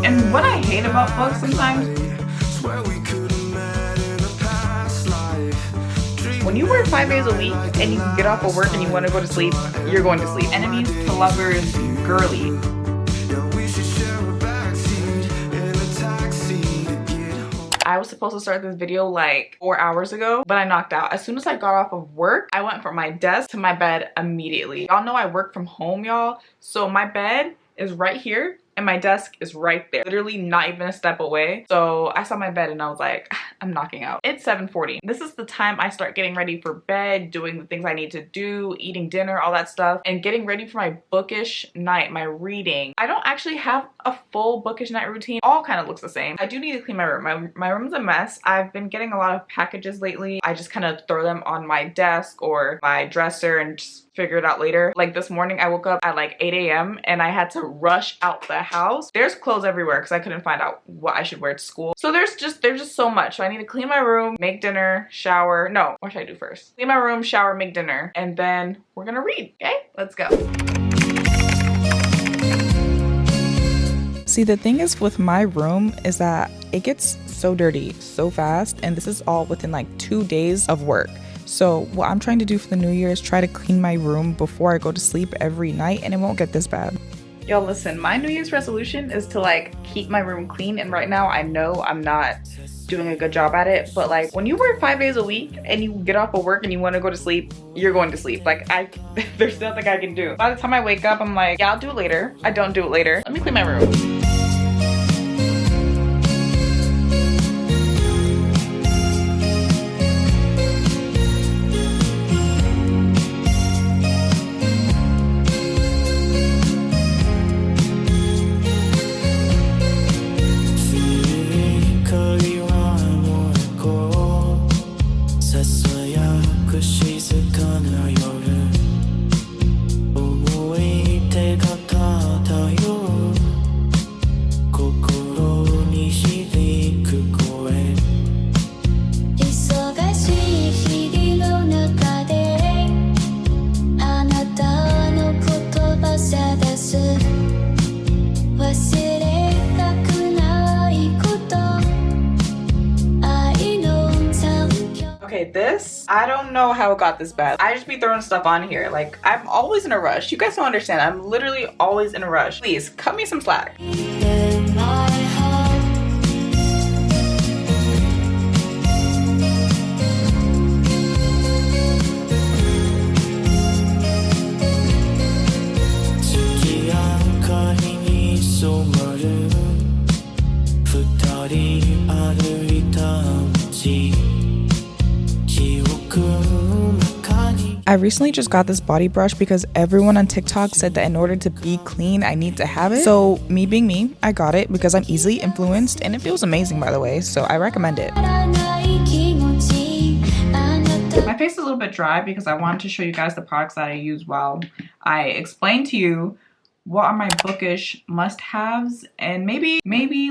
And what I hate about books sometimes, when you work 5 days a week and you get off of work and you want to go to sleep, you're going to sleep. Enemies to lovers, girly. I was supposed to start this video like 4 hours ago, but I knocked out. As soon as I got off of work, I went from my desk to my bed immediately. Y'all know I work from home, y'all. So my bed is right here and my desk is right there. Literally not even a step away. So I saw my bed and I was like, I'm knocking out. It's 7:40. This is the time I start getting ready for bed, doing the things I need to do, eating dinner, all that stuff, and getting ready for my bookish night, my reading. I don't actually have a full bookish night routine. All kind of looks the same. I do need to clean my room. My room's a mess. I've been getting a lot of packages lately. I just kind of throw them on my desk or my dresser and just figure it out later. Like this morning I woke up at like 8 a.m. and I had to rush out the house. There's clothes everywhere because I couldn't find out what I should wear to school. So there's just so much. So I need to clean my room, make dinner, shower. No, what should I do first? Clean my room, shower, make dinner, and then we're gonna read. Okay, let's go. See, the thing is with my room is that it gets so dirty so fast, and this is all within like 2 days of work. So what I'm trying to do for the new year is try to clean my room before I go to sleep every night, and it won't get this bad. Yo, listen, my New Year's resolution is to like keep my room clean, and right now I know I'm not doing a good job at it, but like when you work 5 days a week and you get off of work and you want to go to sleep, you're going to sleep. Like there's nothing I can do. By the time I wake up, I'm like, yeah, I'll do it later. I don't do it later. Let me clean my room. This, I don't know how it got this bad. I just be throwing stuff on here. Like, I'm always in a rush. You guys don't understand. I'm literally always in a rush. Please cut me some slack. I recently just got this body brush because everyone on TikTok said that in order to be clean, I need to have it. So me being me, I got it because I'm easily influenced, and it feels amazing, by the way, so I recommend it. My face is a little bit dry because I wanted to show you guys the products that I use while I explain to you what are my bookish must-haves and maybe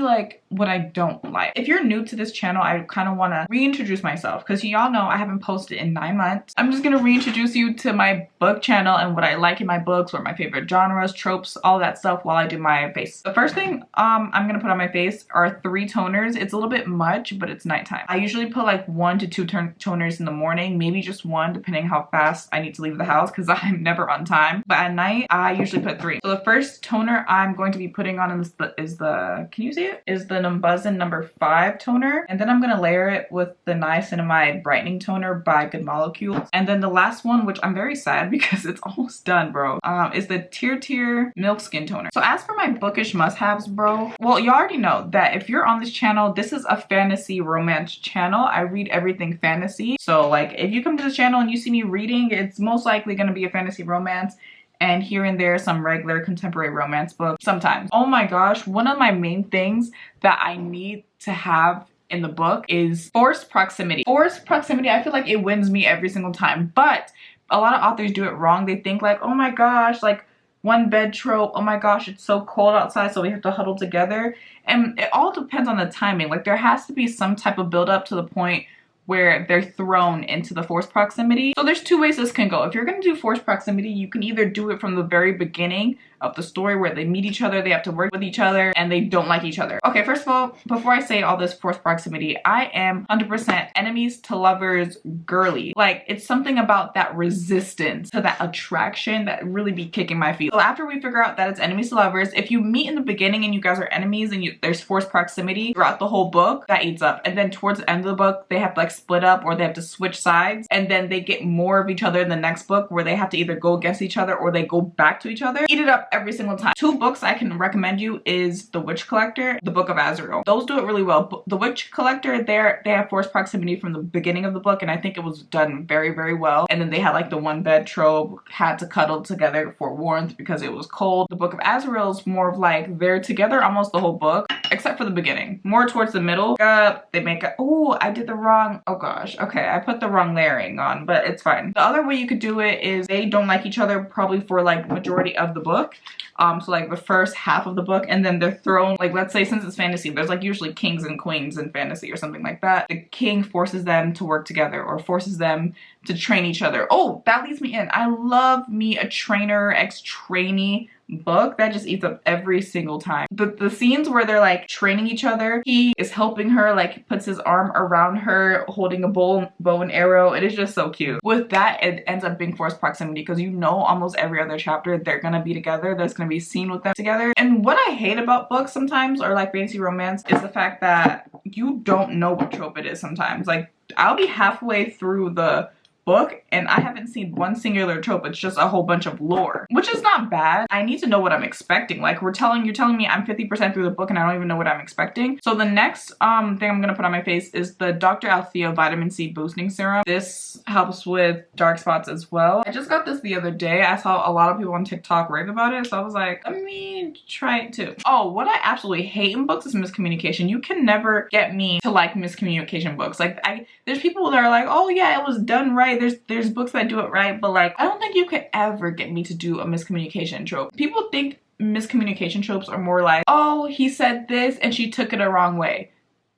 like what I don't like. If you're new to this channel, I kind of want to reintroduce myself because y'all know I haven't posted in 9 months. I'm just going to reintroduce you to my book channel and what I like in my books, what my favorite genres, tropes, all that stuff while I do my face. The first thing I'm going to put on my face are 3 toners. It's a little bit much, but it's nighttime. I usually put like 1 to 2 toners in the morning, maybe just 1 depending how fast I need to leave the house because I'm never on time. But at night, I usually put 3. So the first toner I'm going to be putting on is the can you see it? Is the Numbuzin number 5 toner. And then I'm going to layer it with the Niacinamide Brightening Toner by Good Molecules. And then the last one, which I'm very sad because it's almost done, bro, is the Tear Milk Skin Toner. So as for my bookish must-haves, bro, well, you already know that if you're on this channel, this is a fantasy romance channel. I read everything fantasy. So like if you come to this channel and you see me reading, it's most likely going to be a fantasy romance, and here and there some regular contemporary romance books sometimes. Oh my gosh, one of my main things that I need to have in the book is forced proximity. Forced proximity, I feel like it wins me every single time, but a lot of authors do it wrong. They think like, oh my gosh, like one bed trope, oh my gosh, it's so cold outside so we have to huddle together. And it all depends on the timing. Like there has to be some type of build up to the point where they're thrown into the forced proximity. So there's two ways this can go. If you're going to do forced proximity, you can either do it from the very beginning of the story where they meet each other, they have to work with each other, and they don't like each other. Okay, first of all, before I say all this forced proximity, I am 100% enemies to lovers girly. Like, it's something about that resistance to that attraction that really be kicking my feet. So after we figure out that it's enemies to lovers, if you meet in the beginning and you guys are enemies and there's forced proximity throughout the whole book, that eats up. And then towards the end of the book, they have to like split up or they have to switch sides, and then they get more of each other in the next book where they have to either go against each other or they go back to each other. Eat it up every single time. Two books I can recommend you is The Witch Collector, The Book of Azrael. Those do it really well. The Witch Collector, they have forced proximity from the beginning of the book, and I think it was done very, very well. And then they had like the one bed trope, had to cuddle together for warmth because it was cold. The Book of Azrael is more of like they're together almost the whole book, except for the beginning. More towards the middle, they make a, oh, I did the wrong, oh gosh, okay, I put the wrong layering on, but it's fine. The other way you could do it is they don't like each other probably for like majority of the book. So like the first half of the book, and then they're thrown, like let's say since it's fantasy, there's like usually kings and queens in fantasy or something like that. The king forces them to work together or forces them to train each other. Oh, that leads me in. I love me a trainer ex-trainee book that just eats up every single time. The scenes where they're like training each other, he is helping her, like puts his arm around her holding a bow and arrow. It is just so cute. With that, it ends up being forced proximity because you know almost every other chapter they're gonna be together. There's gonna be a scene with them together. And what I hate about books sometimes, or like fantasy romance, is the fact that you don't know what trope it is sometimes. Like I'll be halfway through the book and I haven't seen one singular trope. It's just a whole bunch of lore, which is not bad. I need to know what I'm expecting. Like you're telling me I'm 50% through the book and I don't even know what I'm expecting. So the next thing I'm gonna put on my face is the Dr. Althea Vitamin C Boosting Serum. This helps with dark spots as well. I just got this the other day. I saw a lot of people on TikTok rave about it, so I was like, let me try it too. Oh, what I absolutely hate in books is miscommunication. You can never get me to like miscommunication books. Like there's people that are like, oh yeah, it was done right. There's books that do it right, but like I don't think you could ever get me to do a miscommunication trope. People think miscommunication tropes are more like, oh, he said this and she took it a wrong way.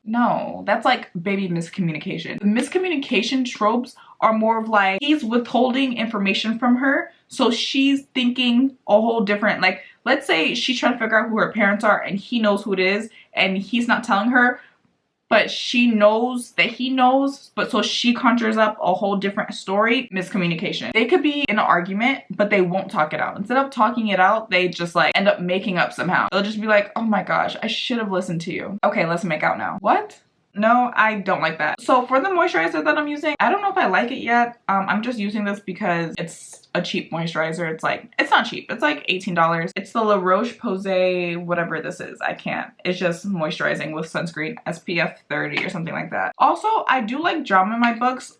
No, that's like baby miscommunication. The miscommunication tropes are more of like he's withholding information from her, so she's thinking a whole different, like let's say she's trying to figure out who her parents are and he knows who it is and he's not telling her, but she knows that he knows, but so she conjures up a whole different story. Miscommunication. They could be in an argument, but they won't talk it out. Instead of talking it out, they just like end up making up somehow. They'll just be like, oh my gosh, I should have listened to you. Okay, let's make out now. What? No, I don't like that. So for the moisturizer that I'm using, I don't know if I like it yet. I'm just using this because it's a cheap moisturizer. It's not cheap. It's like $18. It's the La Roche-Posay, whatever this is. I can't. It's just moisturizing with sunscreen, SPF 30 or something like that. Also, I do like drama in my books.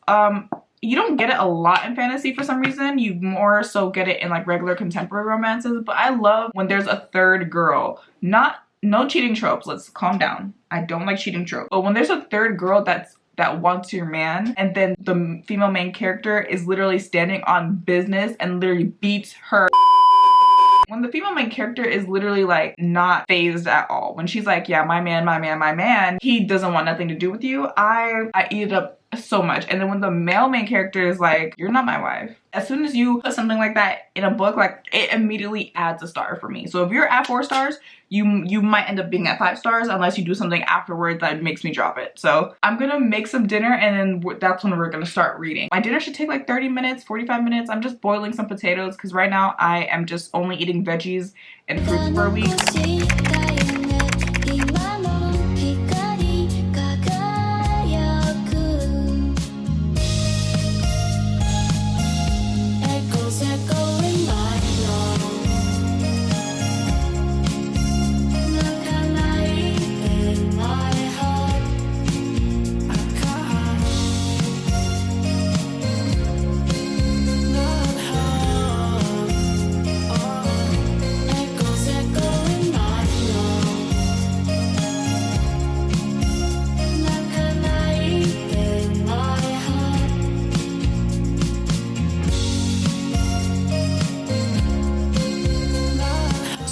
You don't get it a lot in fantasy for some reason. You more so get it in like regular contemporary romances, but I love when there's a third girl. No cheating tropes. Let's calm down. I don't like cheating tropes. But when there's a third girl that wants your man, and then the female main character is literally standing on business and literally beats her. When the female main character is literally like not phased at all. When she's like, yeah, my man, he doesn't want nothing to do with you. I eat it up so much. And then when the male main character is like, you're not my wife. As soon as you put something like that in a book, like it immediately adds a star for me. So if you're at 4 stars, you might end up being at 5 stars unless you do something afterwards that makes me drop it. So I'm gonna make some dinner and then that's when we're gonna start reading. My dinner should take like 30 minutes, 45 minutes. I'm just boiling some potatoes because right now I am just only eating veggies and fruits for a week.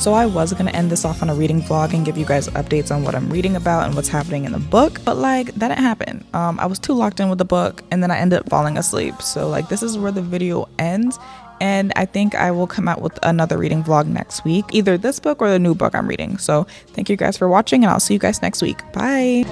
So I was gonna end this off on a reading vlog and give you guys updates on what I'm reading about and what's happening in the book, but like that didn't happen. I was too locked in with the book and then I ended up falling asleep. So like this is where the video ends, and I think I will come out with another reading vlog next week, either this book or the new book I'm reading. So thank you guys for watching, and I'll see you guys next week. Bye.